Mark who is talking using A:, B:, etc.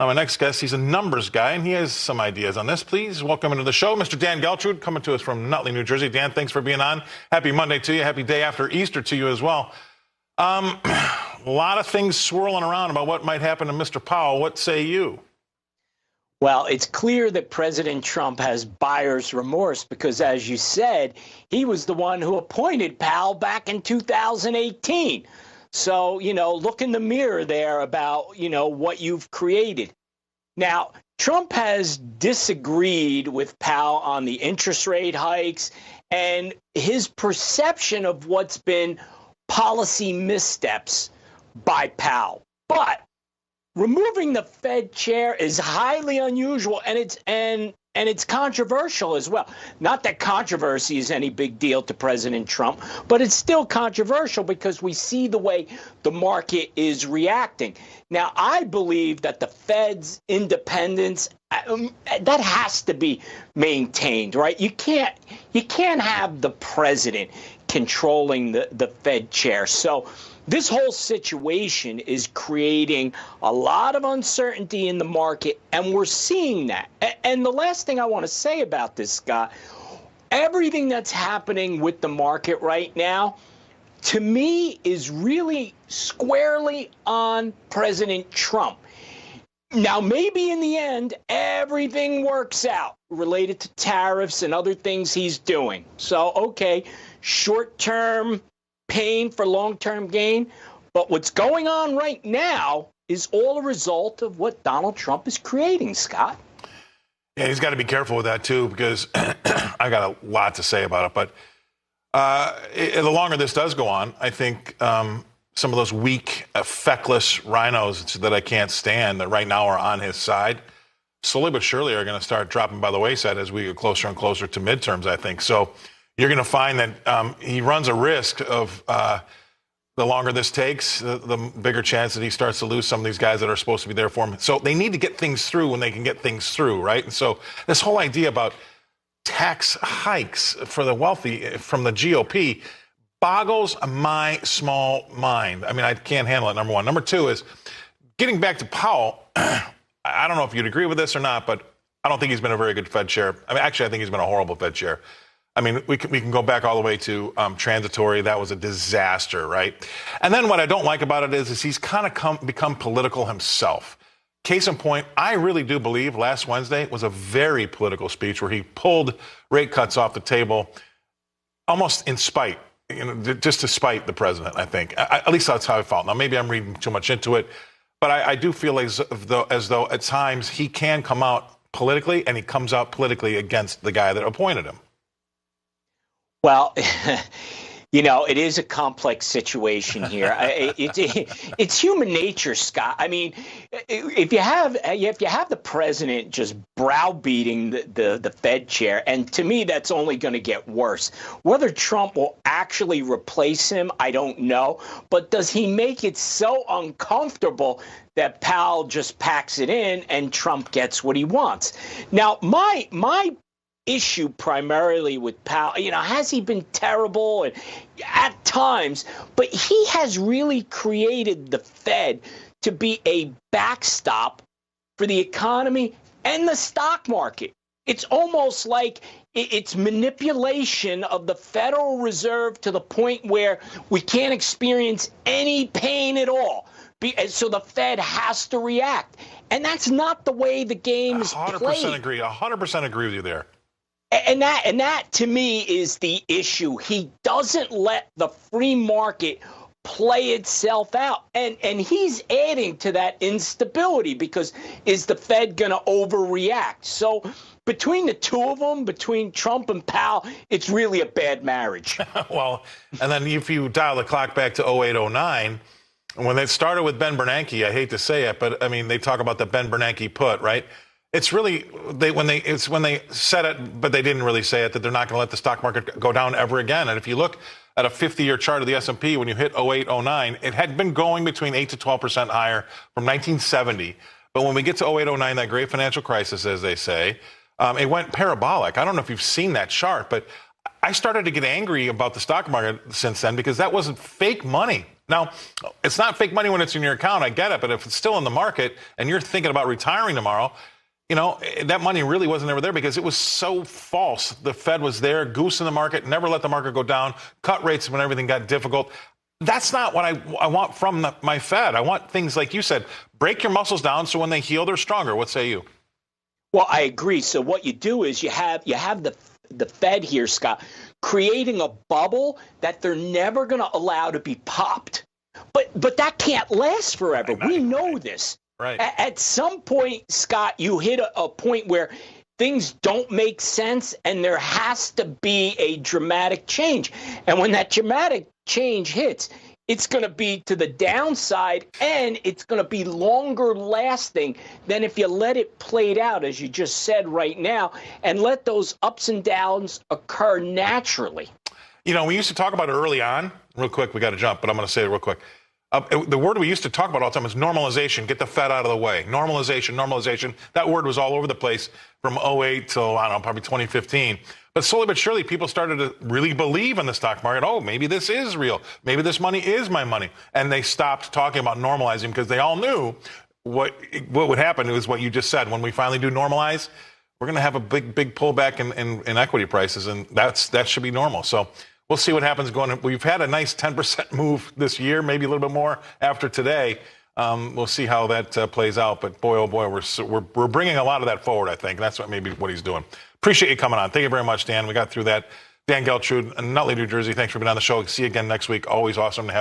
A: My next guest, he's a numbers guy, and he has some ideas on this. Please welcome into the show, Mr. Dan Geltrude, coming to us from Nutley, New Jersey. Dan, thanks for being on. Happy Monday to you. Happy day after Easter to you as well. A lot of things swirling around about what might happen to Mr. Powell. What say you?
B: Well, it's clear that President Trump has buyer's remorse because, as you said, he was the one who appointed Powell back in 2018. So, look in the mirror there about, what you've created. Now, Trump has disagreed with Powell on the interest rate hikes and his perception of what's been policy missteps by Powell. But removing the Fed chair is highly unusual, and it's controversial as well. Not that controversy is any big deal to President Trump, but it's still controversial because we see the way the market is reacting. Now, I believe that the Fed's independence, that has to be maintained, right? You can't have the president controlling the Fed chair. So this whole situation is creating a lot of uncertainty in the market, and we're seeing that. And the last thing I want to say about this, Scott, everything that's happening with the market right now, to me, is really squarely on President Trump. Now, maybe in the end, everything works out related to tariffs and other things he's doing. So, okay, short-term pain for long-term gain. But what's going on right now is all a result of what Donald Trump is creating, Scott.
A: Yeah, he's got to be careful with that, too, because I got a lot to say about it. But the longer this does go on, I think some of those weak, feckless rhinos that I can't stand that right now are on his side, slowly but surely are going to start dropping by the wayside as we get closer and closer to midterms, I think. So you're going to find that he runs a risk of the longer this takes, the bigger chance that he starts to lose some of these guys that are supposed to be there for him. So they need to get things through when they can get things through, right? And so this whole idea about tax hikes for the wealthy from the GOP boggles my small mind. I mean, I can't handle it, number one. Number two is, getting back to Powell, I don't know if you'd agree with this or not, but I don't think he's been a very good Fed chair. I mean, actually, I think he's been a horrible Fed chair. I mean, we can go back all the way to transitory. That was a disaster, right? And then what I don't like about it is he's kind of become political himself. Case in point, I really do believe last Wednesday was a very political speech where he pulled rate cuts off the table almost in spite, just to spite the president, I think. At least that's how I felt. Now, maybe I'm reading too much into it, but I do feel as though at times he can come out politically, and he comes out politically against the guy that appointed him.
B: Well, it is a complex situation here. It's human nature, Scott. I mean, if you have the president just browbeating the Fed chair, and to me, that's only going to get worse. Whether Trump will actually replace him, I don't know. But does he make it so uncomfortable that Powell just packs it in and Trump gets what he wants? Now, my issue primarily with Powell, has he been terrible and at times, but he has really created the Fed to be a backstop for the economy and the stock market. It's almost like it's manipulation of the Federal Reserve to the point where we can't experience any pain at all. So the Fed has to react. And that's not the way the game is played.
A: 100% agree. 100% agree with you there.
B: And that, to me, is the issue. He doesn't let the free market play itself out. And he's adding to that instability because is the Fed going to overreact? So between the two of them, between Trump and Powell, it's really a bad marriage.
A: Well, and then if you dial the clock back to 08, 09, when they started with Ben Bernanke, I hate to say it, but, I mean, they talk about the Ben Bernanke put, right? It's really when they said it, but they didn't really say it, that they're not going to let the stock market go down ever again. And if you look at a 50-year chart of the S&P, when you hit 08, 09, it had been going between 8 to 12% higher from 1970. But when we get to 08, 09, that great financial crisis, as they say, it went parabolic. I don't know if you've seen that chart, but I started to get angry about the stock market since then because that wasn't fake money. Now, it's not fake money when it's in your account. I get it. But if it's still in the market and you're thinking about retiring tomorrow, you know, that money really wasn't ever there because it was so false. The Fed was there, goose in the market, never let the market go down, cut rates when everything got difficult. That's not what I want from my Fed. I want things like you said, break your muscles down so when they heal, they're stronger. What say you?
B: Well, I agree. So what you do is you have the Fed here, Scott, creating a bubble that they're never going to allow to be popped. But that can't last forever. We know this.
A: Right.
B: At some point, Scott, you hit a point where things don't make sense and there has to be a dramatic change. And when that dramatic change hits, it's going to be to the downside and it's going to be longer lasting than if you let it play out, as you just said right now, and let those ups and downs occur naturally.
A: You know, we used to talk about it early on. Real quick, we got to jump, but I'm going to say it real quick. The word we used to talk about all the time is normalization. Get the Fed out of the way. Normalization. That word was all over the place from 2008 till, I don't know, probably 2015. But slowly but surely, people started to really believe in the stock market. Oh, maybe this is real. Maybe this money is my money. And they stopped talking about normalizing because they all knew what would happen is what you just said. When we finally do normalize, we're going to have a big pullback in equity prices, and that should be normal. So we'll see what happens going. We've had a nice 10% move this year, maybe a little bit more after today. We'll see how that plays out. But boy, oh boy, we're bringing a lot of that forward, I think. And that's what he's doing. Appreciate you coming on. Thank you very much, Dan. We got through that. Dan Geltrude, Nutley, New Jersey. Thanks for being on the show. See you again next week. Always awesome to have